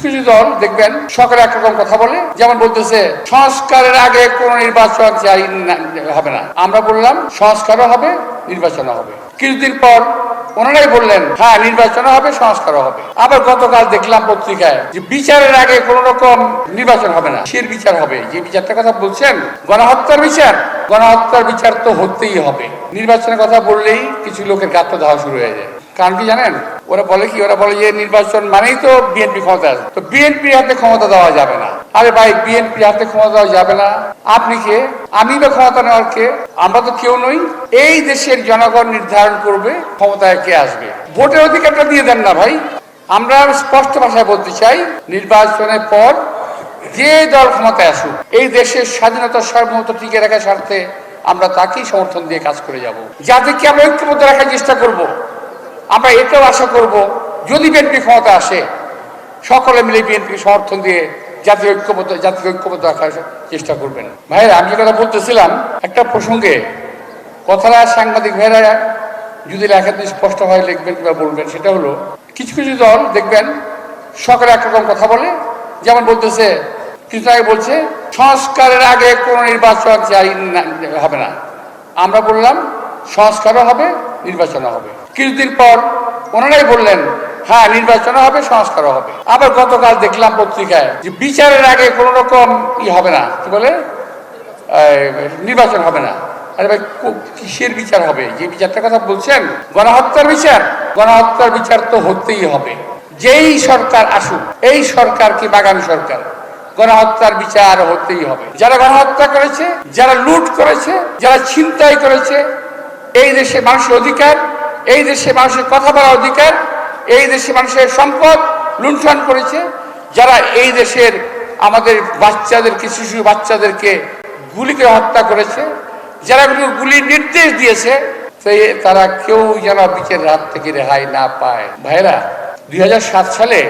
কিছু দল দেখবেন সকালে একরকম কথা বলে, যেমন বলতেছে সংস্কারের আগে কোন নির্বাচন চাই হবে না। আমরা বললাম সংস্কারও হবে, নির্বাচনও হবে। কিছুদিন পর ওনারাই বললেন হ্যাঁ নির্বাচনও হবে, সংস্কারও হবে। আবার গতকাল দেখলাম পত্রিকায় যে বিচারের আগে কোন রকম নির্বাচন হবে না, সের বিচার হবে। যে বিচারটার কথা বলছেন গণহত্যার বিচার, গণহত্যার বিচার তো হতেই হবে। নির্বাচনের কথা বললেই কিছু লোকের গাত্র ধাওয়া শুরু হয়ে যায়। কারণ কি জানেন, ওরা বলে কি, ওরা বলে যে নির্বাচন মানেই তো বিএনপি ক্ষমতা আছে, তো বিএনপির হাতে ক্ষমতা দেওয়া যাবে না। আরে ভাই, বিএনপির হাতে ক্ষমতা দেওয়া যাবে না, আপনি কে? আমি বা ক্ষমতা নেওয়ার কে? আমরা তো কেউ নই। এই দেশের জনগণ নির্ধারণ করবে ক্ষমতায় কে আসবে। ভোটের অধিকারটা দিয়ে দেন না ভাই। আমরা স্পষ্ট ভাষায় বলতে চাই, নির্বাচনের পর যে দল ক্ষমতায় আসুক, এই দেশের স্বাধীনতা সার্বভৌমত্ব টিকে রাখার স্বার্থে আমরা তাকেই সমর্থন দিয়ে কাজ করে যাব। যাদেরকে আমরা ঐক্যবদ্ধ রাখার চেষ্টা করব, আমরা এটাও আশা করব যদি বিএনপি ক্ষমতা আসে, সকলে মিলে বিএনপি সমর্থন দিয়ে জাতীয় ঐক্যবদ্ধ রাখার চেষ্টা করবেন। ভাইরা, আমি যে কথা বলতেছিলাম, একটা প্রসঙ্গে কথাটা সাংবাদিক ভাইরা যদি লেখাতে স্পষ্ট হয় লিখবেন কিংবা বলবেন, সেটা হলো কিছু দল দেখবেন সকালে একরকম কথা বলে, যেমন বলতেছে কিছু আগে বলছে সংস্কারের আগে কোন নির্বাচন চাই হবে না। আমরা বললাম সংস্কারও হবে, নির্বাচনও হবে। কিছুদিন পর ওনারাই বললেন হ্যাঁ নির্বাচনও হবে, সংস্কারও হবে। আবার গতকাল দেখলাম পত্রিকায় যে বিচারের আগে কোন রকম হবে না, কি বলে নির্বাচন হবে না। আরে ভাই, কিসের বিচার হবে? যে বিচারটার কথা বলছেন গণহত্যার বিচার, গণহত্যার বিচার তো হতেই হবে। যেই সরকার আসুক, এই সরকার কি বাগান সরকার, গণহত্যার বিচার হতেই হবে। যারা গণহত্যা করেছে, যারা লুট করেছে, যারা ছিনতাই করেছে, এই দেশে মানুষের অধিকার, এই দেশে মানুষের কথা বলার অধিকার, এই দেশে মানুষের সম্পদ লুণ্ঠন করেছে, যারা এই দেশের আমাদের বাচ্চাদেরকে, শিশু বাচ্চাদেরকে গুলি করে হত্যা করেছে, যারা গুলির নির্দেশ দিয়েছে, তারা কেউ যেন বিচারের হাত থেকে রেহাই না পায়। ভাইরা, 2007 সালে